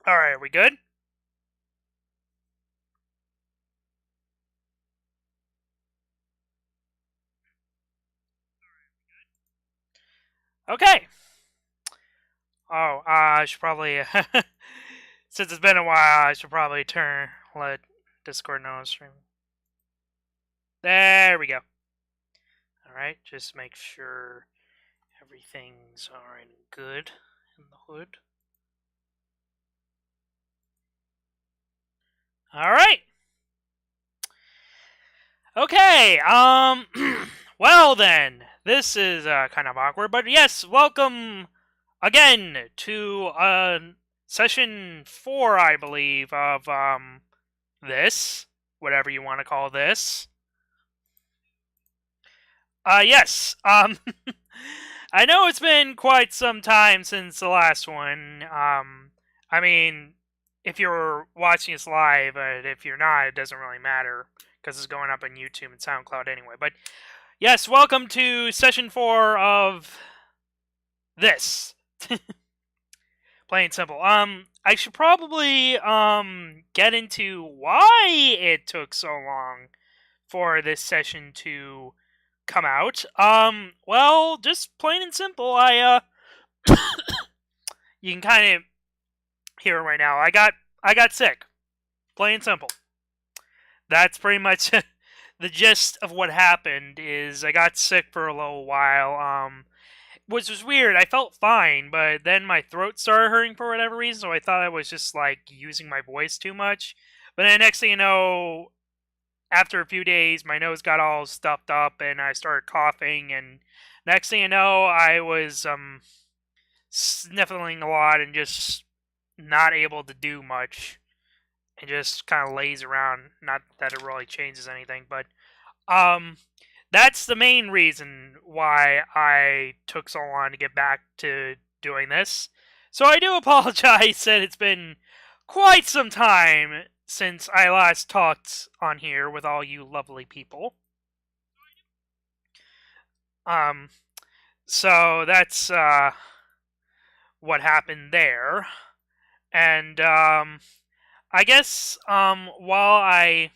Alright, are we good? Okay. Oh, I should probably, since it's been a while, I should probably let Discord know I'm streaming. There we go. Alright, just make sure everything's alright and good in the hood. Alright. Okay, well then, this is kind of awkward, but yes, welcome again to session 4, I believe, of this, whatever you want to call this. Yes. I know it's been quite some time since the last one. I mean, if you're watching us live, but if you're not, it doesn't really matter because it's going up on YouTube and SoundCloud anyway. But yes, welcome to session 4 of this. Plain and simple. I should probably get into why it took so long for this session to come out. Well, just plain and simple. You can kind of hear it right now. I got sick. Plain and simple. That's pretty much the gist of what happened. Is I got sick for a little while. Which was weird. I felt fine, but then my throat started hurting for whatever reason. So I thought I was just like using my voice too much. But then next thing you know, after a few days, my nose got all stuffed up and I started coughing. And next thing you know, I was sniffling a lot and just not able to do much and just kind of lays around. Not that it really changes anything, but um, that's the main reason why I took so long to get back to doing this. So I do apologize that it's been quite some time since I last talked on here with all you lovely people. Um, so that's what happened there. And I guess while I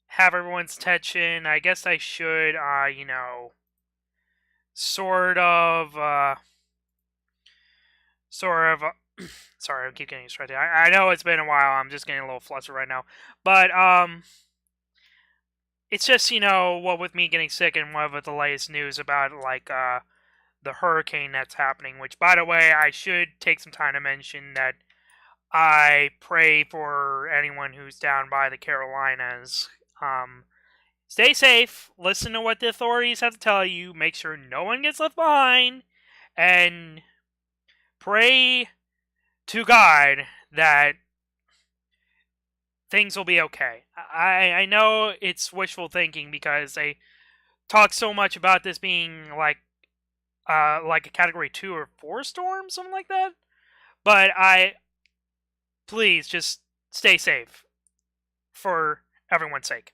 have everyone's attention, I guess I should sort of sorry, I keep getting distracted. I know it's been a while. I'm just getting a little flustered right now, but it's just what with me getting sick and what with the latest news about the hurricane that's happening. Which, by the way, I should take some time to mention that I pray for anyone who's down by the Carolinas. Stay safe. Listen to what the authorities have to tell you. Make sure no one gets left behind, and pray to God that things will be okay. I know it's wishful thinking because they talk so much about this being like a category 2 or 4 storm, something like that. But please just stay safe for everyone's sake.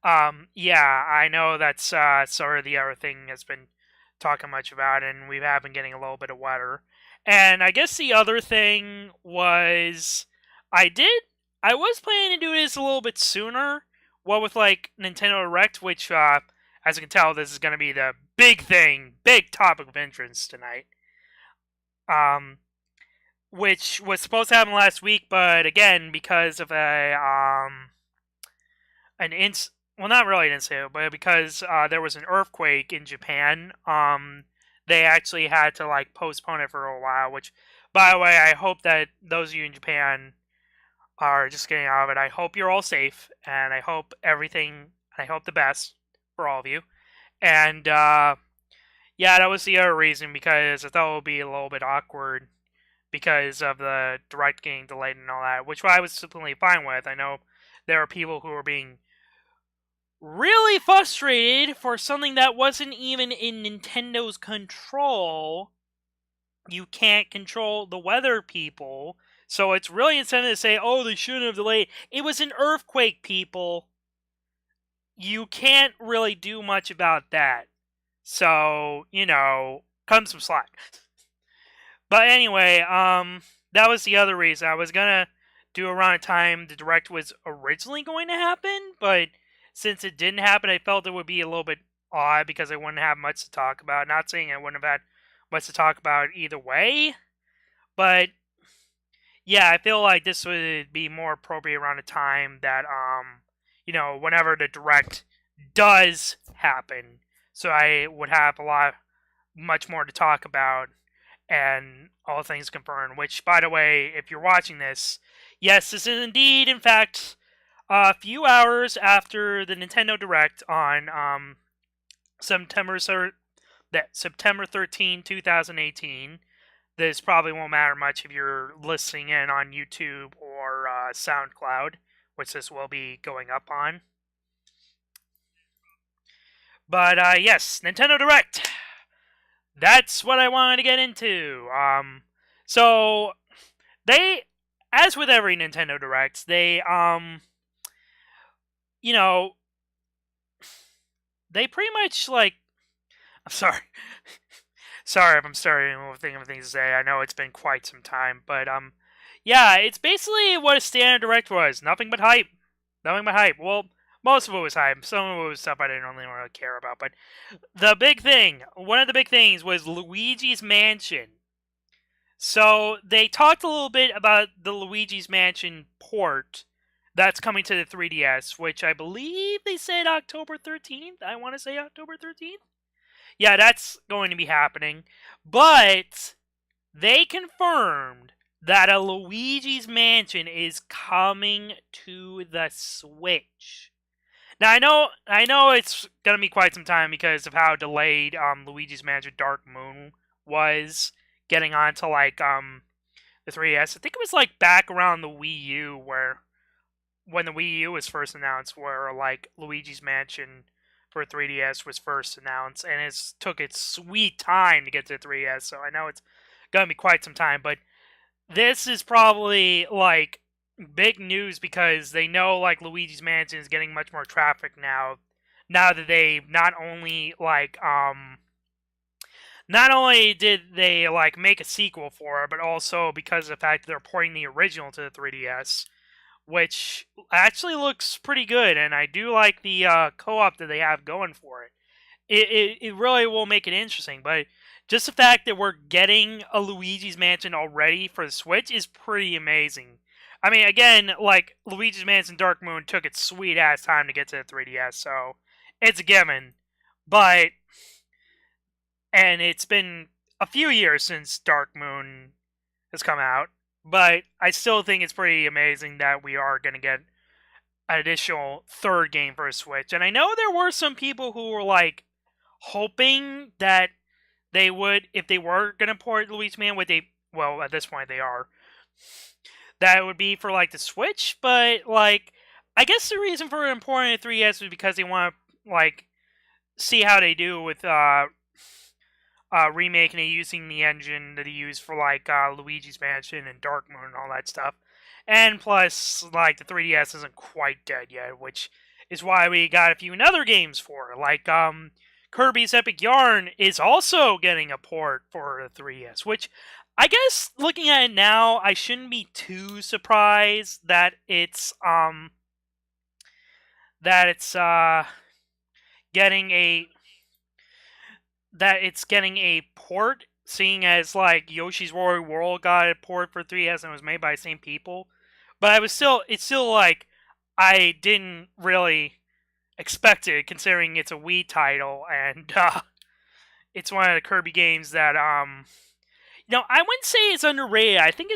Yeah, I know that's sort of the other thing has been talking much about, and we have been getting a little bit of weather. And I guess the other thing was I did I was planning to do this a little bit sooner. What with like Nintendo Direct, which as you can tell, this is going to be the big thing, big topic of interest tonight. Um, which was supposed to happen last week, but again, because of an ins well, not really an incident, but because there was an earthquake in Japan, they actually had to like postpone it for a while. Which, by the way, I hope that those of you in Japan are just getting out of it. I hope you're all safe, and I hope everything. I hope the best for all of you. And yeah, that was the other reason because I thought it would be a little bit awkward because of the direct getting delayed and all that, which I was simply fine with. I know there are people who are being really frustrated for something that wasn't even in Nintendo's control. You can't control the weather, people. So it's really incentive to say, oh, they shouldn't have delayed. It was an earthquake, people. You can't really do much about that. So, cut some slack. But anyway, that was the other reason. I was gonna do around the time the direct was originally going to happen, but since it didn't happen, I felt it would be a little bit odd because I wouldn't have much to talk about. Not saying I wouldn't have had much to talk about either way, but yeah, I feel like this would be more appropriate around the time that whenever the direct does happen, so I would have much more to talk about and all things confirmed. Which, by the way, if you're watching this, yes, this is indeed, in fact, a few hours after the Nintendo Direct on September 13, 2018. This probably won't matter much if you're listening in on YouTube or SoundCloud, which this will be going up on. But yes, Nintendo Direct. That's what I wanted to get into. So they, as with every Nintendo Direct, they they pretty much like. I'm sorry. Sorry if I'm starting with things to say. I know it's been quite some time, but yeah, it's basically what a standard direct was. Nothing but hype. Nothing but hype. Well, most of it was hype. Some of it was stuff I didn't really care about. But the big thing, one of the big things, was Luigi's Mansion. So they talked a little bit about the Luigi's Mansion port that's coming to the 3DS, which I believe they said October 13th. I want to say October 13th. Yeah, that's going to be happening. But they confirmed that a Luigi's Mansion is coming to the Switch. Now I know it's gonna be quite some time because of how delayed Luigi's Mansion Dark Moon was getting onto the 3DS. I think it was like back around the Wii U when the Wii U was first announced, where like Luigi's Mansion for 3DS was first announced, and it took its sweet time to get to 3DS, so I know it's gonna be quite some time, but this is probably like big news because they know like Luigi's Mansion is getting much more traffic now that they not only did they like make a sequel for it, but also because of the fact that they're porting the original to the 3DS, which actually looks pretty good, and I do like the co-op that they have going for it. It really will make it interesting, but just the fact that we're getting a Luigi's Mansion already for the Switch is pretty amazing. I mean, again, like, Luigi's Mansion Dark Moon took its sweet-ass time to get to the 3DS, so it's a given. And it's been a few years since Dark Moon has come out, but I still think it's pretty amazing that we are going to get an additional third game for a Switch. And I know there were some people who were, like, hoping that they would, if they were going to port Luigi's Mansion, well, at this point they are, that it would be for, like, the Switch, but, like, I guess the reason for importing a 3DS was because they want to, like, see how they do with, remaking it using the engine that he used for, like, Luigi's Mansion and Dark Moon and all that stuff. And plus, like, the 3DS isn't quite dead yet, which is why we got a few other games for it. Like, Kirby's Epic Yarn is also getting a port for the 3DS, which I guess looking at it now, I shouldn't be too surprised that it's getting a port, seeing as like Yoshi's Woolly World got a port for 3DS and it was made by the same people. But it's still like I didn't really expect it, considering it's a Wii title and it's one of the Kirby games that I wouldn't say it's underrated. I think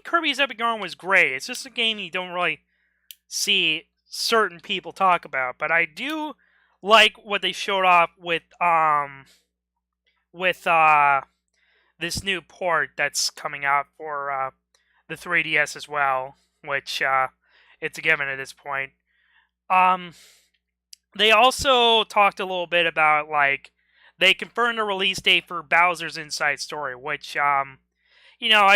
Kirby's Epic Yarn was great. It's just a game you don't really see certain people talk about, but I do like what they showed off with this new port that's coming out for the 3DS as well, which it's a given at this point. They also talked a little bit about, like, they confirmed a release date for Bowser's Inside Story, which I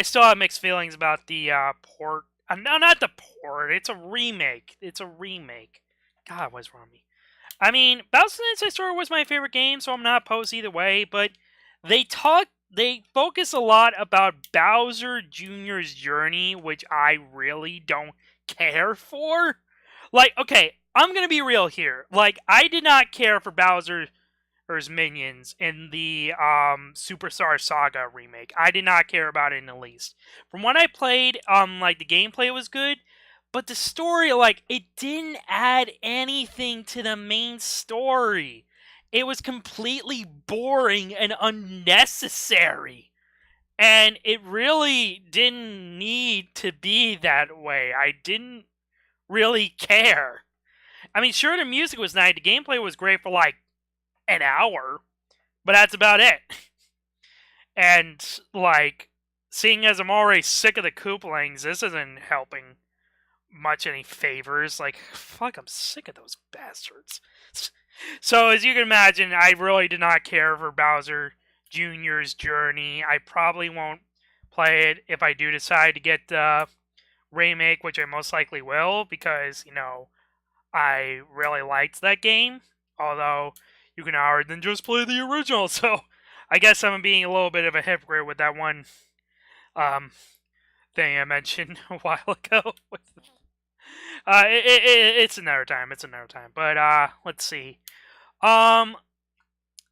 still have mixed feelings about the port. No, not the port. It's a remake. God, what's wrong with me? I mean, Bowser's Inside Story was my favorite game, so I'm not opposed either way, but they talked they focus a lot about Bowser Jr.'s journey, which I really don't care for. Like, okay, I'm gonna be real here. Like, I did not care for Bowser's minions in the Superstar Saga remake. I did not care about it in the least. From what I played, like the gameplay was good, but the story, like, it didn't add anything to the main story. It was completely boring and unnecessary. And it really didn't need to be that way. I didn't really care. I mean, sure, the music was nice. The gameplay was great for like an hour, but that's about it. And, like, seeing as I'm already sick of the Koopalings, this isn't helping much any favors. Like, fuck, I'm sick of those bastards. So, as you can imagine, I really did not care for Bowser Jr.'s journey. I probably won't play it if I do decide to get the remake, which I most likely will, because, you know, I really liked that game. Although, you can argue, then just play the original. So, I guess I'm being a little bit of a hypocrite with that one um, thing I mentioned a while ago. It's another time. It's another time. But let's see. I'm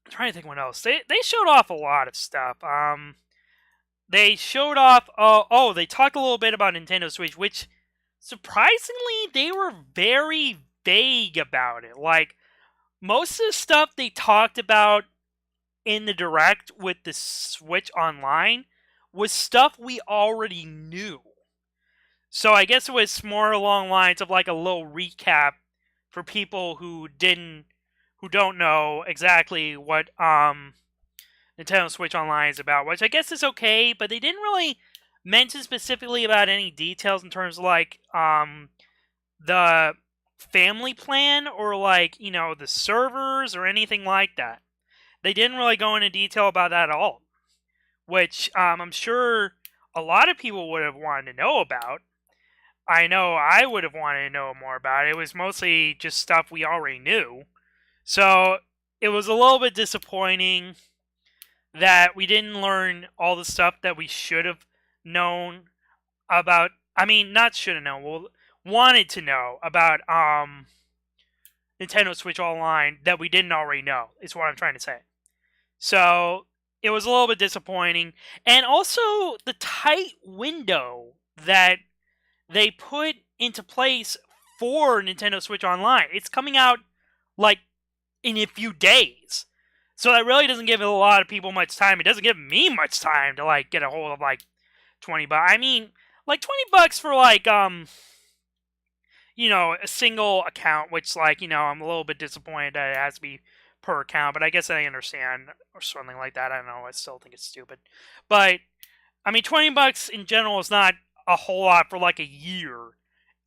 trying to think what else. They showed off a lot of stuff. They showed off. They talked a little bit about Nintendo Switch, which surprisingly they were very vague about it. Like most of the stuff they talked about in the direct with the Switch Online was stuff we already knew. So I guess it was more along lines of like a little recap for people who don't know exactly what Nintendo Switch Online is about, which I guess is okay, but they didn't really mention specifically about any details in terms of like the family plan or like, you know, the servers or anything like that. They didn't really go into detail about that at all, which I'm sure a lot of people would have wanted to know about. I know I would have wanted to know more about it. It was mostly just stuff we already knew. So it was a little bit disappointing that we didn't learn all the stuff that we should have known about. I mean, not should have known. Well, wanted to know about Nintendo Switch Online that we didn't already know. Is what I'm trying to say. So it was a little bit disappointing, and also the tight window that they put into place for Nintendo Switch Online. It's coming out like in a few days. So that really doesn't give a lot of people much time. It doesn't give me much time to like get a hold of like $20. I mean, like $20 for like you know, a single account, which like, you know, I'm a little bit disappointed that it has to be per account, but I guess I understand or something like that. I don't know. I still think it's stupid. But I mean, $20 in general is not a whole lot for like a year.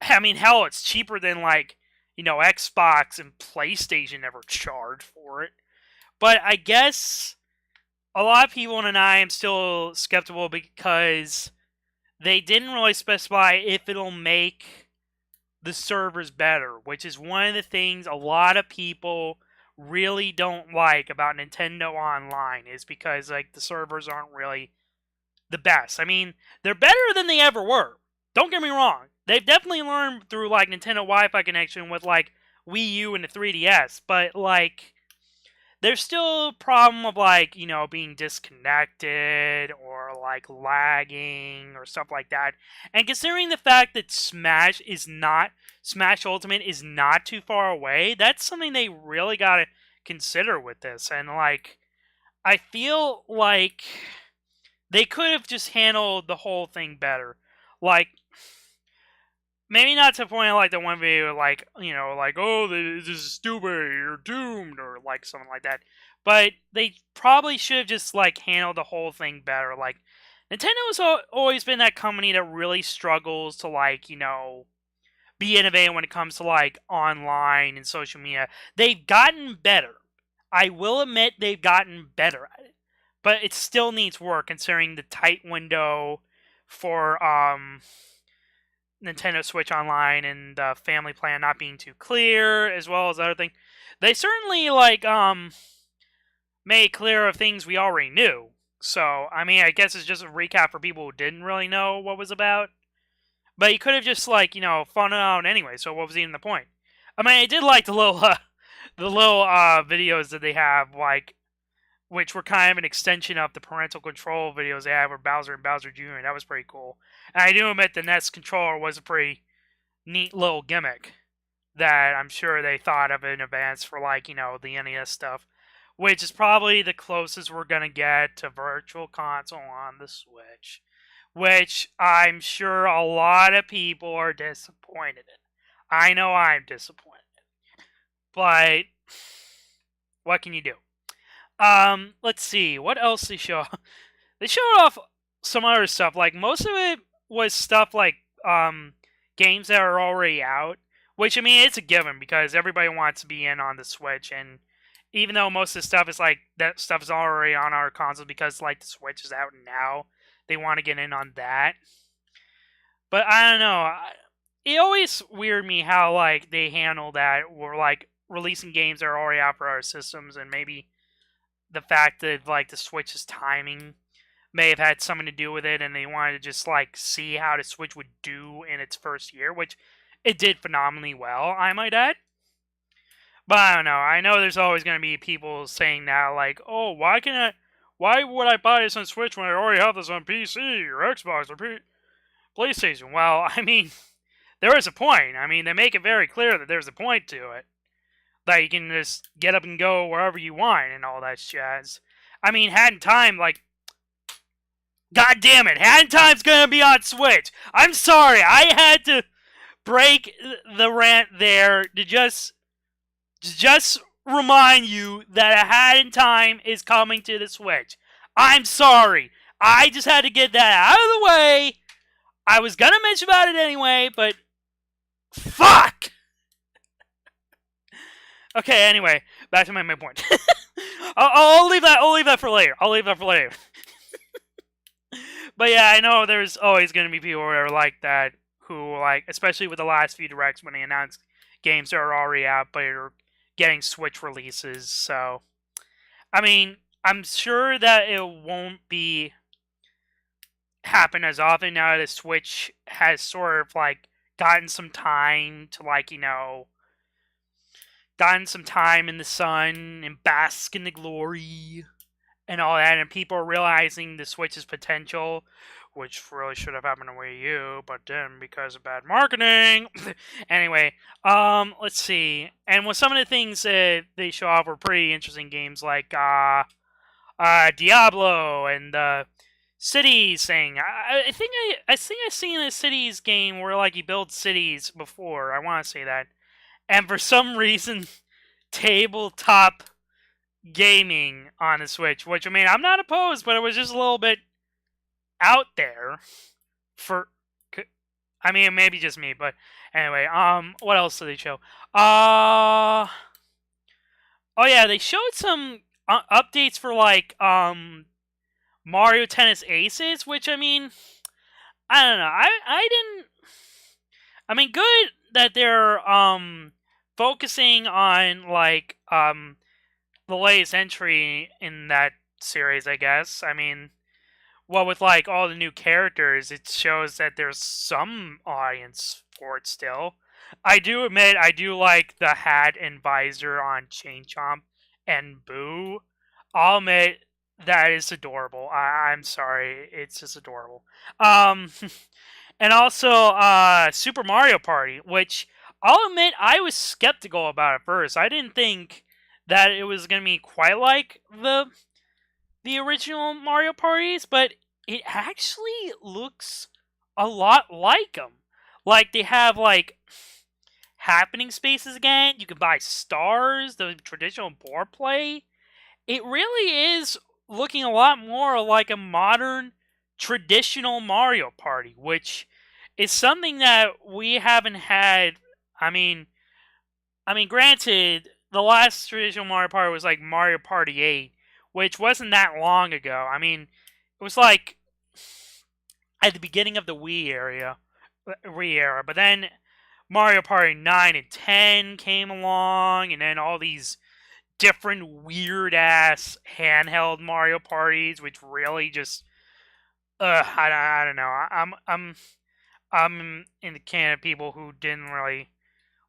I mean, hell, it's cheaper than like, you know, Xbox and PlayStation ever charge for it. But I guess a lot of people and I am still skeptical because they didn't really specify if it'll make the servers better, which is one of the things a lot of people really don't like about Nintendo Online is because like the servers aren't really the best. I mean, they're better than they ever were. Don't get me wrong. They've definitely learned through like Nintendo Wi-Fi connection with like Wii U and the 3DS, but like there's still a problem of like, you know, being disconnected or like lagging or stuff like that. And considering the fact that Smash Ultimate is not too far away, that's something they really gotta consider with this. And like I feel like they could have just handled the whole thing better. Like maybe not to the point of like the one video, like, you know, like, oh, this is stupid, you're doomed, or like something like that. But they probably should have just like handled the whole thing better. Like, Nintendo's always been that company that really struggles to like, you know, be innovative when it comes to like online and social media. They've gotten better. I will admit they've gotten better at it, but it still needs work considering the tight window for Nintendo Switch Online and the family plan not being too clear, as well as other things. They certainly like made clear of things we already knew. So, I mean, I guess it's just a recap for people who didn't really know what was about. But you could have just, like, fun it out anyway, so what was even the point? I mean, I did like the little, videos that they have, like, which were kind of an extension of the parental control videos they have with Bowser and Bowser Jr. That was pretty cool. And I do admit the NES controller was a pretty neat little gimmick that I'm sure they thought of in advance for, like, the NES stuff, which is probably the closest we're going to get to Virtual Console on the Switch, which I'm sure a lot of people are disappointed in. I know I'm disappointed, but what can you do? Let's see. What else they show? They showed off some other stuff. Like, most of it was stuff like games that are already out. Which, I mean, it's a given because everybody wants to be in on the Switch, and even though most of the stuff is like that stuff is already on our console because like the Switch is out now, they want to get in on that. But I don't know. It always weirded me how like they handle that. We're like releasing games that are already out for our systems, and maybe the fact that like the Switch's timing may have had something to do with it, and they wanted to just like see how the Switch would do in its first year, which it did phenomenally well, I might add. But I don't know. I know there's always going to be people saying now, like, "Oh, why would I buy this on Switch when I already have this on PC or Xbox or PlayStation?" Well, I mean, there is a point. I mean, they make it very clear that there's a point to it. That you can just get up and go wherever you want and all that jazz. I mean, Hat in Time, like, God damn it, Hat in Time's gonna be on Switch. I'm sorry, I had to break the rant there to just remind you that A Hat in Time is coming to the Switch. I'm sorry. I just had to get that out of the way. I was gonna mention about it anyway, but fuck! Okay, anyway, back to my main point. I'll leave that for later. But yeah, I know there's always going to be people who are like that, who, like, especially with the last few directs when they announced games that are already out but are getting Switch releases. So, I mean, I'm sure that it won't be happen as often now that Switch has sort of like gotten some time to, like, gotten some time in the sun and bask in the glory and all that, and people are realizing the Switch's potential, which really should have happened on Wii U, but then because of bad marketing. Anyway, let's see. And with some of the things that they show off were pretty interesting games, like Diablo and the cities thing. I think I've seen a cities game where like you build cities before. I want to say that, and for some reason, tabletop gaming on the Switch, which, I mean, I'm not opposed, but it was just a little bit out there for, I mean, maybe just me, but anyway, what else did they show? Oh yeah, they showed some updates for, like, Mario Tennis Aces, which, I mean, I don't know, I didn't, I mean, good that they're, focusing on, like, the latest entry in that series, I guess. I mean, well, with like all the new characters, it shows that there's some audience for it still. I do admit I do like the hat and visor on Chain Chomp and Boo. I'll admit that is adorable. I'm sorry, it's just adorable. Um, and also Super Mario Party, which I'll admit I was skeptical about at first. I didn't think that it was going to be quite like the original Mario parties, but it actually looks a lot like them. Like, they have like happening spaces again. You can buy stars, the traditional board play. It really is looking a lot more like a modern traditional Mario Party, which is something that we haven't had. I mean, granted, the last traditional Mario Party was like Mario Party 8, which wasn't that long ago. I mean, it was like at the beginning of the Wii era, but then Mario Party 9 and 10 came along, and then all these different weird ass handheld Mario parties, which really just I don't know. I'm in the camp of people who didn't really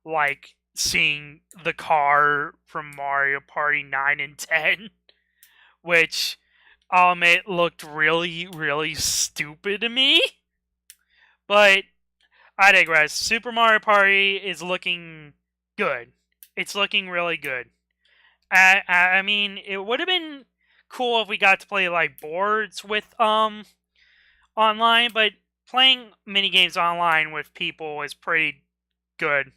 like seeing the car from Mario Party 9 and 10, which it looked really, really stupid to me. But I digress. Super Mario Party is looking good. It's looking really good. I mean, it would have been cool if we got to play like boards with online, but playing mini games online with people is pretty good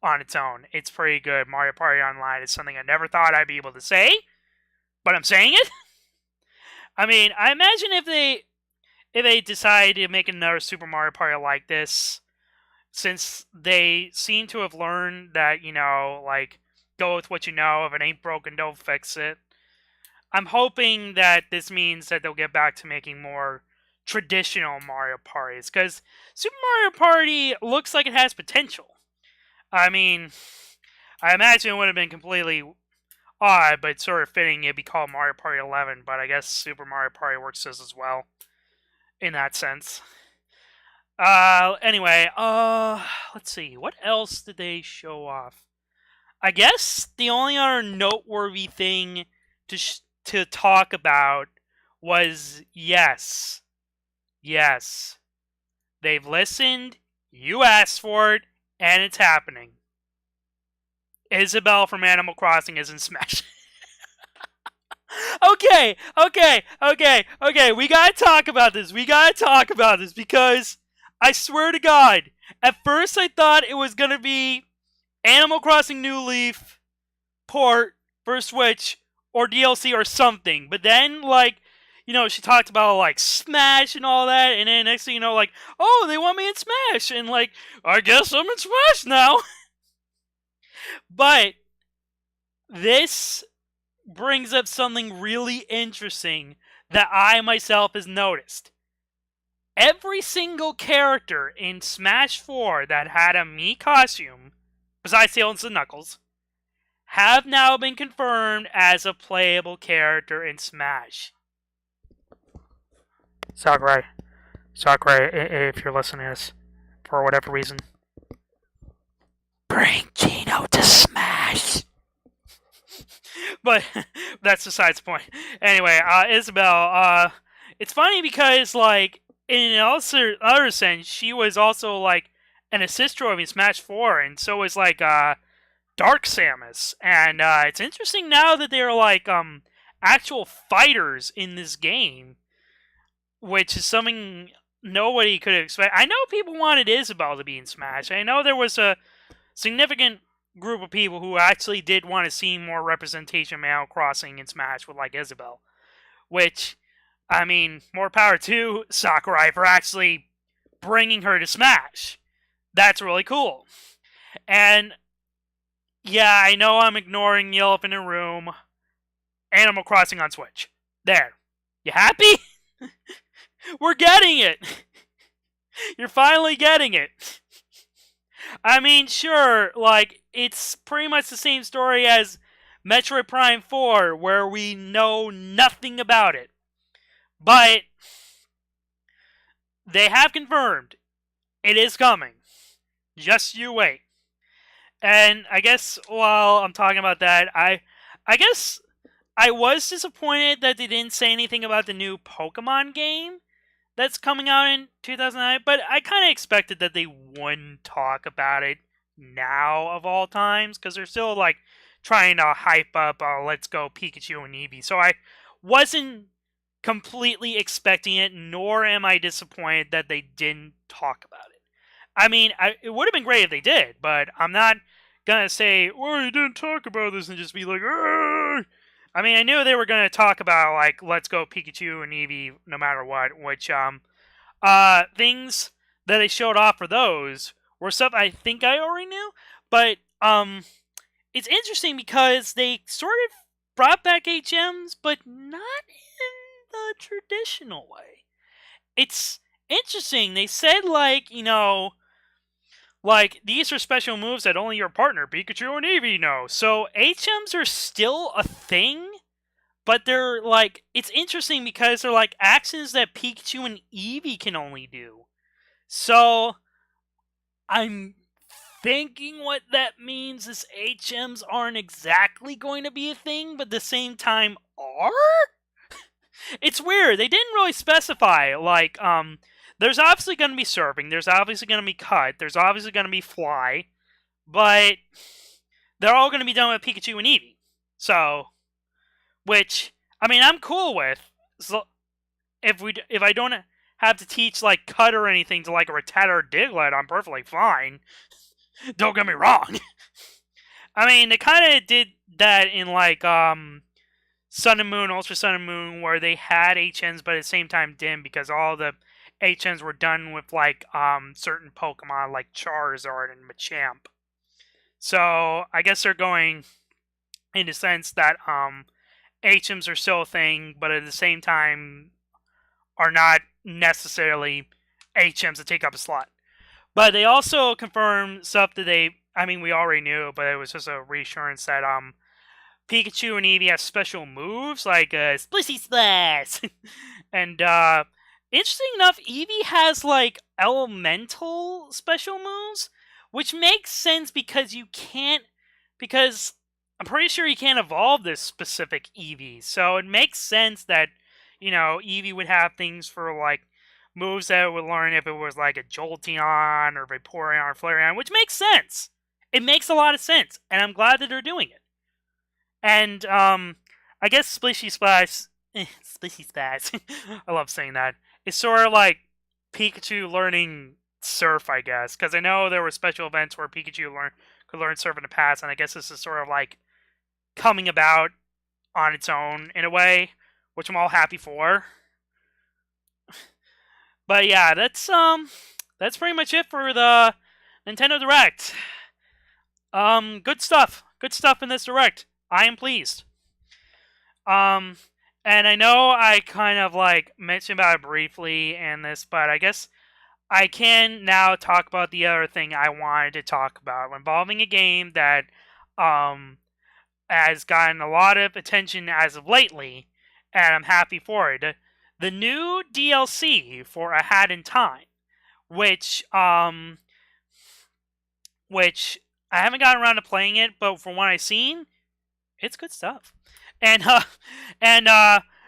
on its own. It's pretty good. Mario Party Online is something I never thought I'd be able to say, but I'm saying it. I mean, I imagine if they decide to make another Super Mario Party like this, since they seem to have learned that, like, go with what you know. If it ain't broken, don't fix it. I'm hoping that this means that they'll get back to making more traditional Mario parties, because Super Mario Party looks like it has potential. I mean, I imagine it would have been completely odd, but sort of fitting it'd be called Mario Party 11, but I guess Super Mario Party works as well in that sense. Anyway, let's see. What else did they show off? I guess the only other noteworthy thing to talk about was yes, they've listened, you asked for it, and it's happening. Isabelle from Animal Crossing is in Smash. Okay. We gotta talk about this. Because I swear to God, at first I thought it was gonna be Animal Crossing New Leaf port for Switch or DLC or something. But then, like, she talked about, like, Smash and all that, and then next thing you know, like, oh, they want me in Smash, and, like, I guess I'm in Smash now. But this brings up something really interesting that I myself has noticed. Every single character in Smash 4 that had a Mii costume, besides Tails and Knuckles, have now been confirmed as a playable character in Smash. Sakurai, if you're listening to this, for whatever reason, bring Gino to Smash. But that's besides the point. Anyway, Isabelle, it's funny because, like, in other sense, she was also, like, an assist droid in Smash 4, and so was, like, Dark Samus. And it's interesting now that they're, like, actual fighters in this game, which is something nobody could expect. I know people wanted Isabelle to be in Smash. I know there was a significant group of people who actually did want to see more representation of Animal Crossing in Smash with, like, Isabelle. Which, I mean, more power to Sakurai for actually bringing her to Smash. That's really cool. And, yeah, I know I'm ignoring the elephant in the room. Animal Crossing on Switch. There. You happy? We're getting it! You're finally getting it. I mean, sure, like, it's pretty much the same story as Metroid Prime 4, where we know nothing about it. But they have confirmed it is coming. Just you wait. And I guess while I'm talking about that, I guess I was disappointed that they didn't say anything about the new Pokemon game that's coming out in 2009, but I kind of expected that they wouldn't talk about it now of all times, because they're still, like, trying to hype up Let's Go Pikachu and Eevee. So I wasn't completely expecting it, nor am I disappointed that they didn't talk about it. I mean, it would have been great if they did, but I'm not gonna say, well, you didn't talk about this, and just be like, argh! I mean, I knew they were going to talk about, like, Let's Go Pikachu and Eevee no matter what, which, things that they showed off for those were stuff I think I already knew, but, it's interesting because they sort of brought back HMs, but not in the traditional way. It's interesting. They said, like, Like, these are special moves that only your partner, Pikachu and Eevee, know. So, HMs are still a thing, but they're, like, it's interesting because they're, like, actions that Pikachu and Eevee can only do. So, I'm thinking what that means is HMs aren't exactly going to be a thing, but at the same time are? It's weird. They didn't really specify, like, there's obviously going to be Surfing, there's obviously going to be Cut, there's obviously going to be Fly, but they're all going to be done with Pikachu and Eevee. So, which, I mean, I'm cool with. So, if I don't have to teach, like, Cut or anything to, like, a Rattata or Diglett, I'm perfectly fine. Don't get me wrong. I mean, they kind of did that in, like, Sun and Moon, Ultra Sun and Moon, where they had HMs, but at the same time didn't, because all the HMs were done with, like, certain Pokemon, like Charizard and Machamp. So, I guess they're going in the sense that, HMs are still a thing, but at the same time are not necessarily HMs that take up a slot. But they also confirmed stuff that we already knew, but it was just a reassurance that, Pikachu and Eevee have special moves, like, Splishy Splash! And, interesting enough, Eevee has, like, elemental special moves, which makes sense because I'm pretty sure you can't evolve this specific Eevee, so it makes sense that, Eevee would have things for, like, moves that it would learn if it was, like, a Jolteon or Vaporeon or Flareon, which makes sense. It makes a lot of sense, and I'm glad that they're doing it. And, I guess Splishy Splash, Splishy Splash, I love saying that. It's sort of like Pikachu learning Surf, I guess, because I know there were special events where Pikachu could learn Surf in the past, and I guess this is sort of like coming about on its own in a way, which I'm all happy for. But yeah, that's pretty much it for the Nintendo Direct. Good stuff. Good stuff in this Direct. I am pleased. And I know I kind of, like, mentioned about it briefly in this, but I guess I can now talk about the other thing I wanted to talk about, involving a game that, has gotten a lot of attention as of lately, and I'm happy for it. The new DLC for A Hat in Time, which I haven't gotten around to playing it, but from what I've seen, it's good stuff. And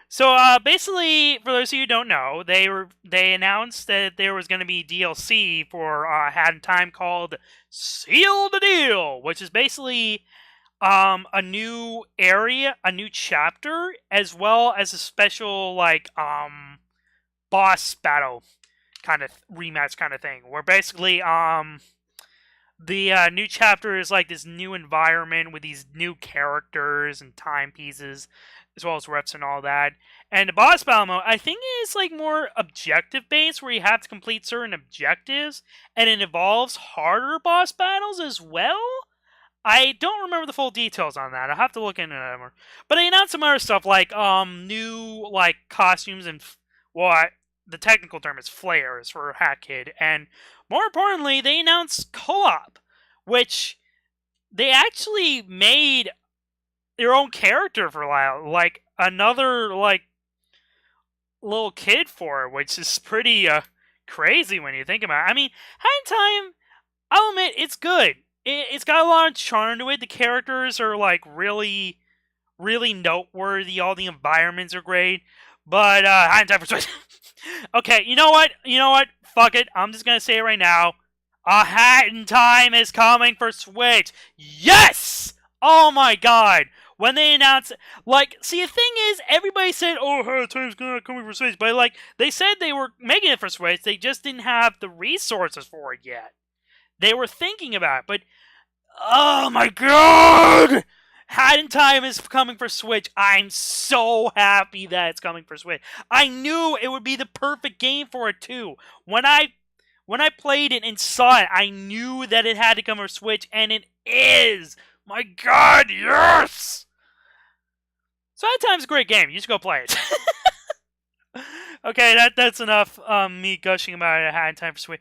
so basically, for those of you who don't know, they announced that there was going to be DLC for A Hat in Time called Seal the Deal, which is basically a new area, a new chapter, as well as a special, like, boss battle kind of rematch kind of thing, where basically the new chapter is like this new environment with these new characters and timepieces, as well as reps and all that. And the boss battle mode, I think, is like more objective based, where you have to complete certain objectives, and it involves harder boss battles as well. I don't remember the full details on that. I'll have to look into that more. But they announced some other stuff, like new, like, costumes and the technical term is flares for Hat Kid, and more importantly, they announced co-op, which they actually made their own character for a while, like another, like, little kid for it, which is pretty crazy when you think about it. I mean, Hat in Time, I'll admit, it's good. It's got a lot of charm to it. The characters are, like, really, really noteworthy. All the environments are great. But Hat in Time for Switch. Okay, you know what? Fuck it. I'm just gonna say it right now. A Hat in Time is coming for Switch. Yes! Oh my god. When they announced, like, see, the thing is, everybody said, oh, Hat in Time's coming for Switch. But, like, they said they were making it for Switch. They just didn't have the resources for it yet. They were thinking about it, but oh my god! Hat in Time is coming for Switch. I'm so happy that it's coming for Switch. I knew it would be the perfect game for it too. When I played it and saw it, I knew that it had to come for Switch, and it is. My god, yes! So Hat in Time's a great game. You should go play it. Okay, that's enough. Me gushing about A Hat in Time for Sweet.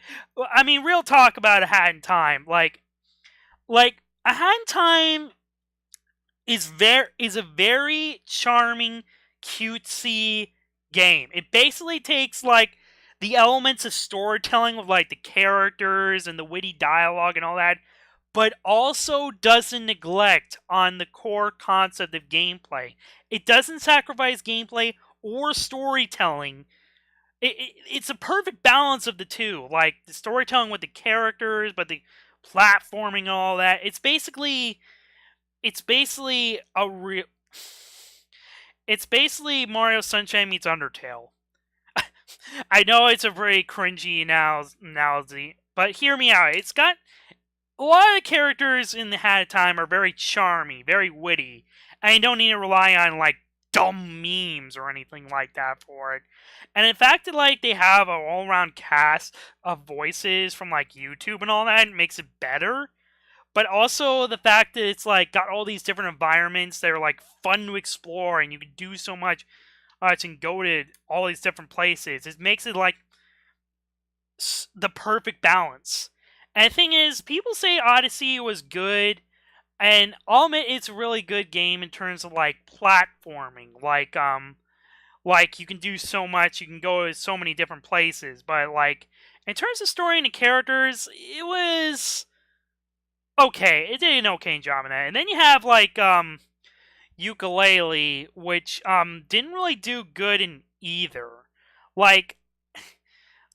I mean, real talk about A Hat in Time. Like A Hat in Time is a very charming, cutesy game. It basically takes like the elements of storytelling with like the characters and the witty dialogue and all that, but also doesn't neglect on the core concept of gameplay. It doesn't sacrifice gameplay or storytelling. It's a perfect balance of the two, like the storytelling with the characters, but the platforming and all that. It's basically a real. It's basically Mario Sunshine meets Undertale. I know it's a very cringy analogy, but hear me out. It's got a lot of the characters in the Hat of Time are very charmy, very witty, and you don't need to rely on like dumb memes or anything like that for it. And in fact that like they have an all-around cast of voices from like YouTube and all that makes it better. But also the fact that it's like got all these different environments that are like fun to explore and you can do so much and go to all these different places. It makes it like the perfect balance. And the thing is, people say Odyssey was good, and I'll admit it's a really good game in terms of like platforming. Like you can do so much, you can go to so many different places. But like in terms of story and the characters, it was okay. It did an okay job in that. And then you have like Ukulele, which didn't really do good in either. Like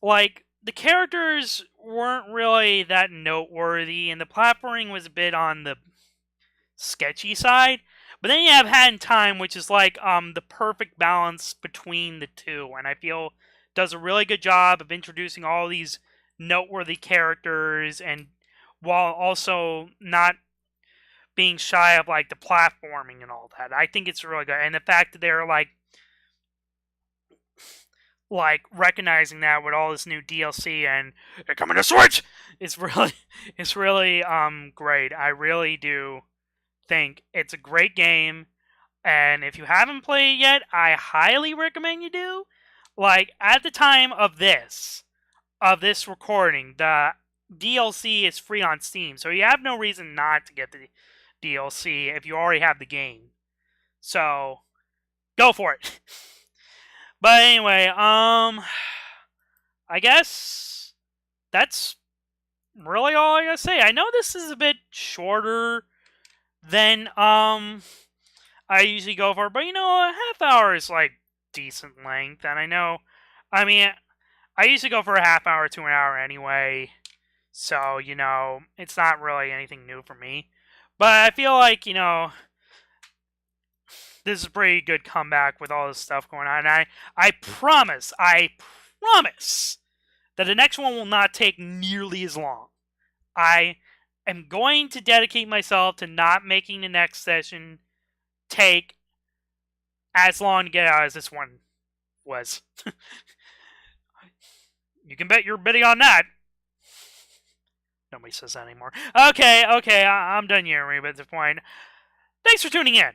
like the characters weren't really that noteworthy, and the platforming was a bit on the sketchy side. But then you have Hat in Time, which is like the perfect balance between the two, and I feel does a really good job of introducing all these noteworthy characters, and while also not being shy of like the platforming and all that. I think it's really good, and the fact that they're like recognizing that with all this new DLC and they're coming to Switch, it's really great. I really do think it's a great game, and if you haven't played it yet, I highly recommend you do. Like at the time of this recording, the DLC is free on Steam, so you have no reason not to get the DLC if you already have the game. So go for it. But anyway, I guess that's really all I gotta say. I know this is a bit shorter than I usually go for, but a half hour is like decent length, and I mean, I usually go for a half hour to an hour anyway, so it's not really anything new for me. But I feel like this is a pretty good comeback with all this stuff going on. And I promise that the next one will not take nearly as long. I am going to dedicate myself to not making the next session take as long to get out as this one was. You can bet you're bidding on that. Nobody says that anymore. Okay, I'm done yammering at this point. Thanks for tuning in.